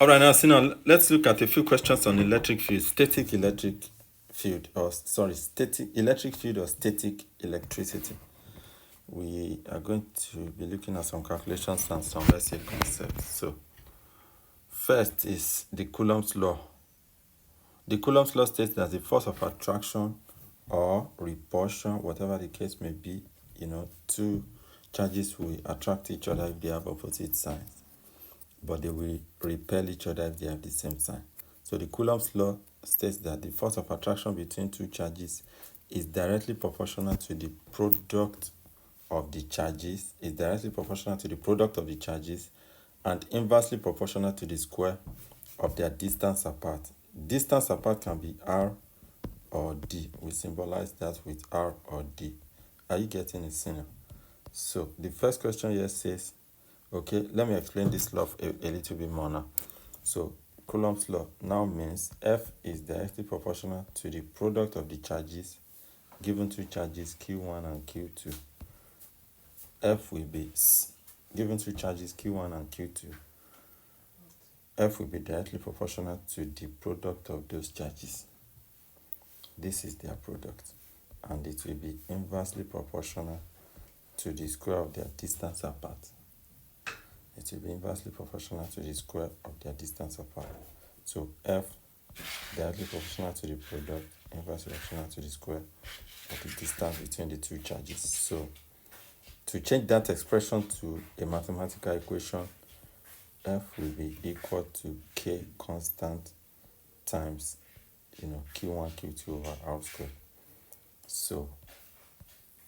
All right, now let's look at a few questions on electric field, static electric field, or sorry, static electric field or static electricity. We are going to be looking at some calculations and some basic concepts. So, first is the Coulomb's law. The Coulomb's law states that the force of attraction or repulsion, whatever the case may be, two charges will attract each other if they have opposite signs, but they will repel each other if they have the same sign. So the Coulomb's law states that the force of attraction between two charges is directly proportional to the product of the charges, and inversely proportional to the square of their distance apart. Distance apart can be R or D. We symbolize that with R or D. Are you getting it, senior? So the first question here says, okay, let me explain this law a little bit more now. So Coulomb's law now means F is directly proportional to the product of the charges, given two charges Q1 and Q2. F will be given two charges Q1 and Q2. F will be directly proportional to the product of those charges. This is their product, and it will be inversely proportional to the square of their distance apart. It will be inversely proportional to the square of their distance apart. So F directly proportional to the product, inversely proportional to the square of the distance between the two charges. So to change that expression to a mathematical equation, F will be equal to K constant times, Q1, Q2 over R squared. So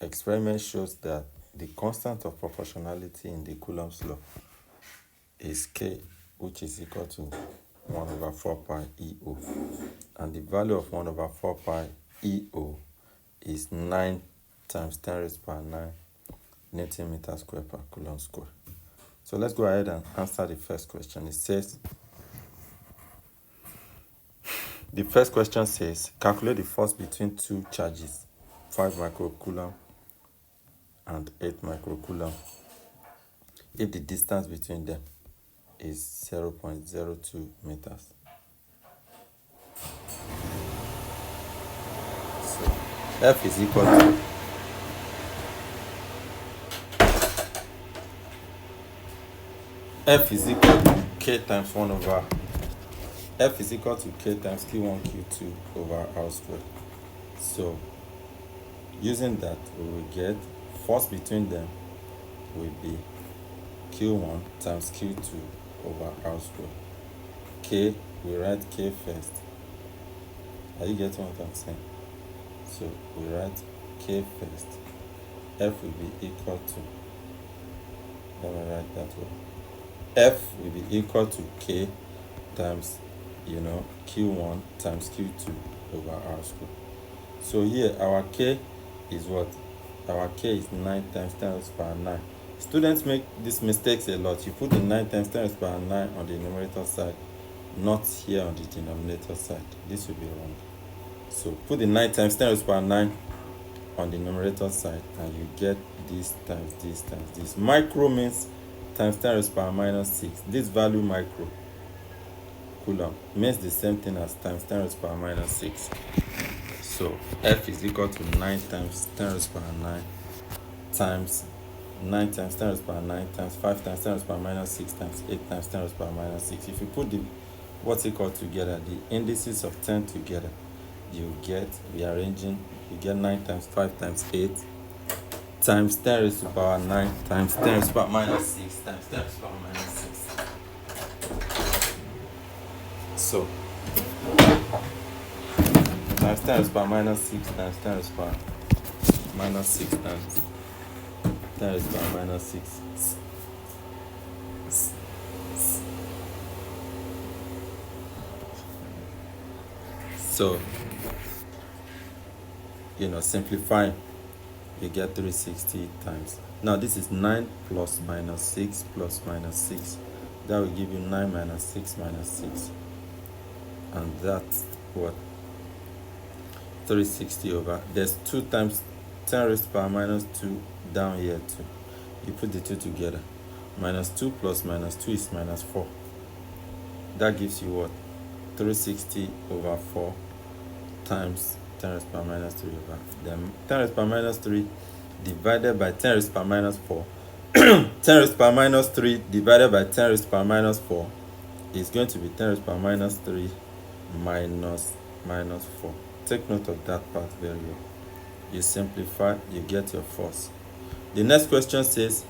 experiment shows that the constant of proportionality in the Coulomb's law is K, which is equal to 1 over 4 pi EO. And the value of 1 over 4 pi EO is 9 times 10 raised to power 9 Newton meter square per Coulomb square. So let's go ahead and answer the first question. The first question says, calculate the force between two charges, 5 microcoulomb and 8 microcoulomb, if the distance between them is 0.02 meters. So F is equal to K times 1 over F is equal to K times Q1 Q2 over R squared. So using that, we will get force between them will be Q1 times Q2 over R squared. K, we write K first. Are you getting what I'm saying? So we write K first. F will be equal to, let me write that way. F will be equal to K times, Q1 times Q2 over R squared. So here our K is what? Our K is 9 times 10 raised to power 9. Students make these mistakes a lot. You put the 9 times 10 raised to power 9 on the numerator side, not here on the denominator side. This will be wrong. So put the 9 times 10 raised to power 9 on the numerator side, and you get this times this times this. Micro means times 10 raised to power minus 6. This value micro coulomb means the same thing as times 10 raised to power minus 6. So F is equal to 9 times 10 raised to power 9 times 9 times 10 raised to power 9 times 5 times 10 raised to power minus 6 times 8 times 10 raised to power minus 6. If you put the what's equal together, the indices of 10 together, you get, rearranging, you get 9 times 5 times 8 times 10 raised to power 9 times 10 raised to power minus 6 times 10 raised to power minus 6. So times 10 raised to power minus 6 times 10 raised to power minus 6 times 10 raised to power minus 6. So, simplifying, you get 360 times. Now this is 9 plus minus 6 plus minus 6. That will give you 9 minus 6 minus 6. And that's what? 360 over. There's 2 times 10 raised to power minus 2 down here too. You put the two together. Minus 2 plus minus 2 is minus 4. That gives you what? 360 over 4 times 10 raised power minus 3 over. Then 10 raised power minus 3 divided by 10 raised power minus 4. 10 raised power minus 3 divided by 10 raised power minus 4 is going to be 10 raised power minus 3 minus 4. Take note of that part very well. You simplify, you get your force. The next question says,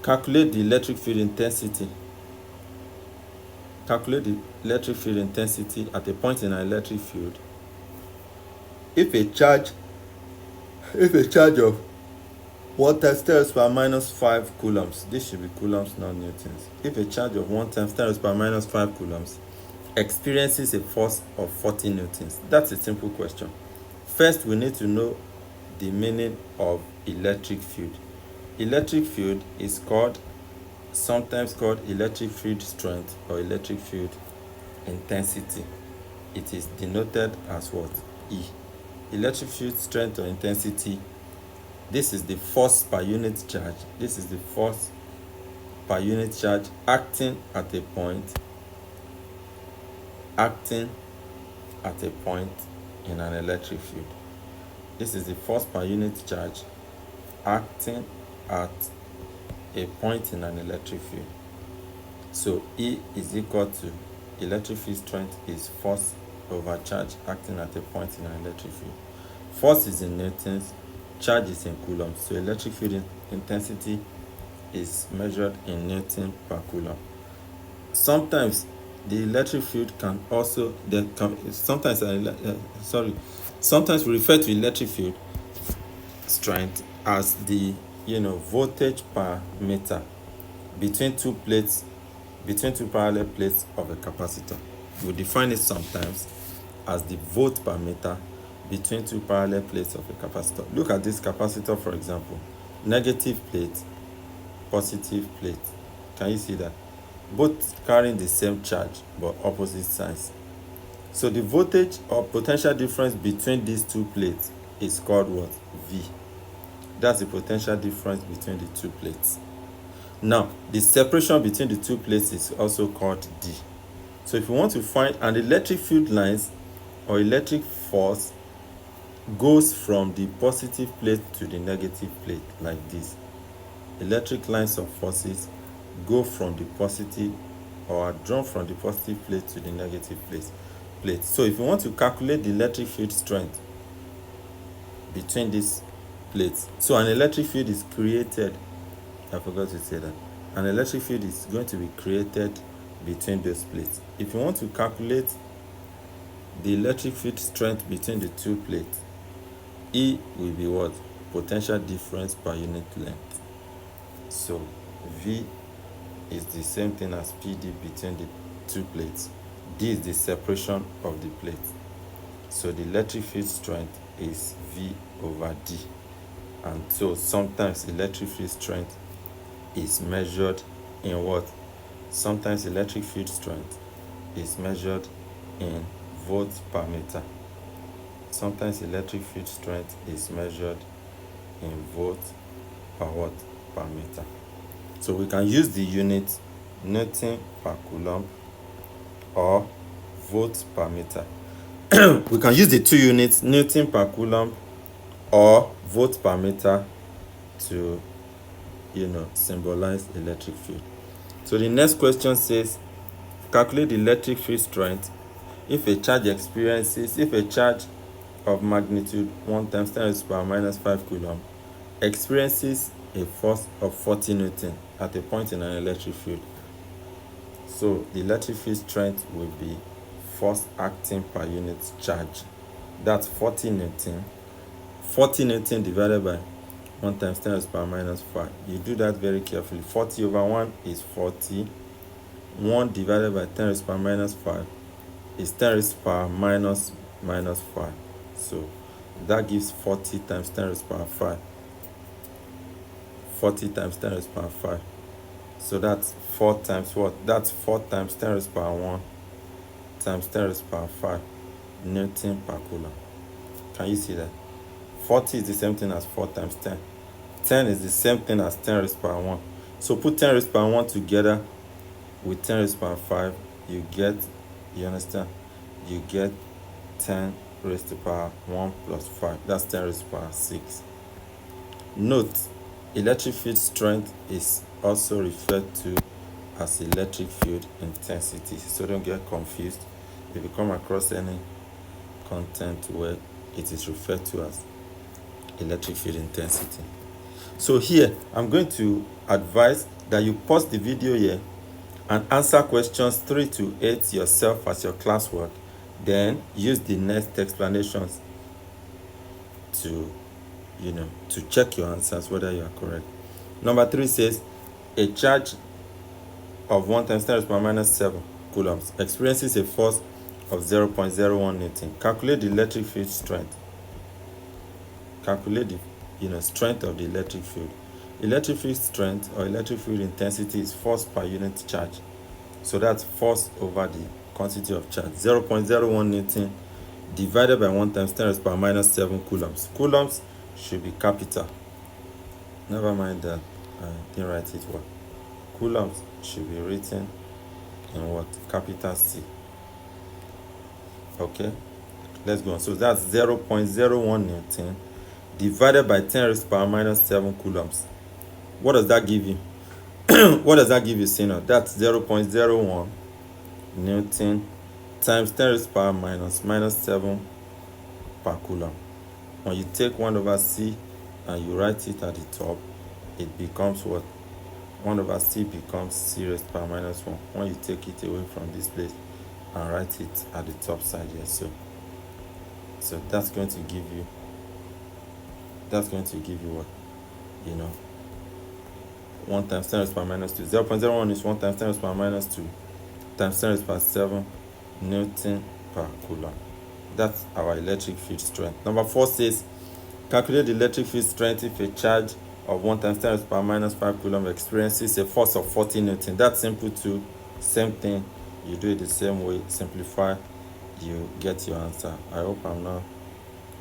calculate the electric field intensity. Calculate the electric field intensity at a point in an electric field if a charge of 1 times 10 raised power minus 5 coulombs, this should be coulombs, not newtons. If a charge of 1 times 10 raised power minus 5 coulombs experiences a force of 40 newtons. That's a simple question. First, we need to know the meaning of electric field. Electric field is sometimes called electric field strength or electric field intensity. It is denoted as what? E. Electric field strength or intensity. This is the force per unit charge. This is the force per unit charge acting at a point in an electric field. This is the force per unit charge acting at a point in an electric field. So E is equal to electric field strength is force over charge acting at a point in an electric field. Force is in newtons, charge is in coulombs. So electric field intensity is measured in newton per coulomb. Sometimes the electric field can also sometimes we refer to electric field strength as the voltage per meter between two parallel plates of a capacitor. We define it sometimes as the volt per meter between two parallel plates of a capacitor. Look at this capacitor, for example. Negative plate, positive plate. Can you see that? Both carrying the same charge but opposite signs. So the voltage or potential difference between these two plates is called what? V. That's the potential difference between the two plates. Now, the separation between the two plates is also called D. So if you want to find an electric field lines or electric force goes from the positive plate to the negative plate like this. Electric lines of forces go from the positive or are drawn from the positive plate to the negative plate. So if you want to calculate the electric field strength between these plates, so an electric field is created. I forgot to say that. An electric field is going to be created between those plates. If you want to calculate the electric field strength between the two plates, E will be what? Potential difference per unit length. So V is the same thing as PD between the two plates. D is the separation of the plates. So the electric field strength is V over D. And so sometimes electric field strength is measured in what? Sometimes electric field strength is measured in volts per meter. Sometimes electric field strength is measured in volts per watt per meter. So we can use the unit Newton per coulomb or volts per meter. We can use the two units Newton per coulomb or volts per meter to symbolize electric field. So the next question says, calculate the electric field strength if a charge of magnitude 1 times 10 raised to the power minus 5 coulomb experiences a force of 40 newton at a point in an electric field. So the electric field strength will be force acting per unit charge. That's 40 newton. 40 newton divided by 1 times 10 raised to the power minus 5. You do that very carefully. 40 over 1 is 40. 1 divided by 10 raised to the power minus 5 is 10 raised to the power minus 5. So that gives 40 times 10 raised to the power 5. 40 times 10 raised to the power 5. So that's 4 times what? That's 4 times 10 raised to the power 1 times 10 raised to the power 5 Newton per coulomb. Can you see that? 40 is the same thing as 4 times 10. 10 is the same thing as 10 raised to the power 1. So put 10 raised to power 1 together with 10 raised to power 5, you get, you understand, you get 10 raised to power 1 plus 5. That's 10 raised to power 6. Note, electric field strength is also referred to as electric field intensity, so don't get confused if you come across any content where it is referred to as electric field intensity. So here I'm going to advise that you pause the video here and answer questions 3 to 8 yourself as your classwork, then use the next explanations to to check your answers whether you are correct. Number 3 says a charge of 1 times 10 raised to the power minus 7 coulombs experiences a force of 0.01 Newton. Calculate the electric field strength. Calculate the strength of the electric field. Electric field strength or electric field intensity is force per unit charge. So that's force over the quantity of charge. 0.01 Newton divided by 1 times 10 raised to the power minus 7 coulombs. Coulombs should be capital. Never mind that I didn't write it well. Coulombs should be written in what? Capital C. Okay, let's go on. So that's 0.01 Newton divided by 10 raised to the power minus 7 coulombs. What does that give you? What does that give you, Sino? That's 0.01 Newton times 10 raised to the power minus 7 per coulomb. When you take 1 over C and you write it at the top, it becomes what? 1 over C becomes C raised to the power minus 1. When you take it away from this place and write it at the top side here, so that's going to give you what? 1 times 10 raised to the power minus 2. 0.01 is 1 times 10 raised to the power minus 2 times 10 raised to the power 7 Newton per coulomb. That's our electric field strength. Number 4 says calculate the electric field strength if a charge of 1 times 10 raised to the power minus 5 coulomb experiences a force of 40 Newton. That's simple too. Same thing. You do it the same way. Simplify. You get your answer. I hope I'm not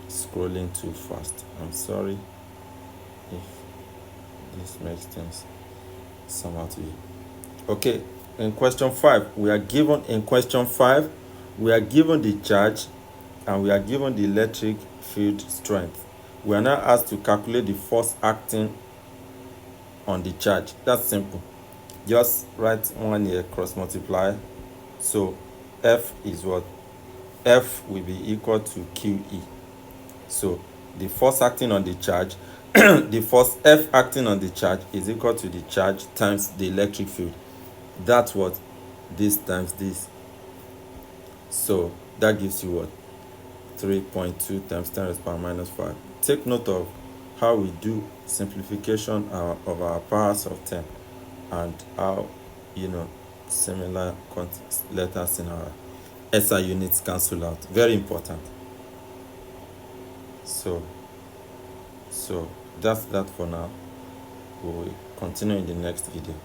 scrolling too fast. I'm sorry if this makes things somehow to you. Okay, in question 5, we are given the charge and we are given the electric field strength. We are now asked to calculate the force acting on the charge. That's simple. Just write 1 here, cross multiply. So F is what? F will be equal to QE. So the force acting on the charge, the force F acting on the charge is equal to the charge times the electric field. That's what? This times this. So that gives you what? 3.2 times 10 raised to the power minus 5. Take note of how we do simplification of our powers of 10 and how similar letters in our SI units cancel out. Very important. So that's that for now. We will continue in the next video.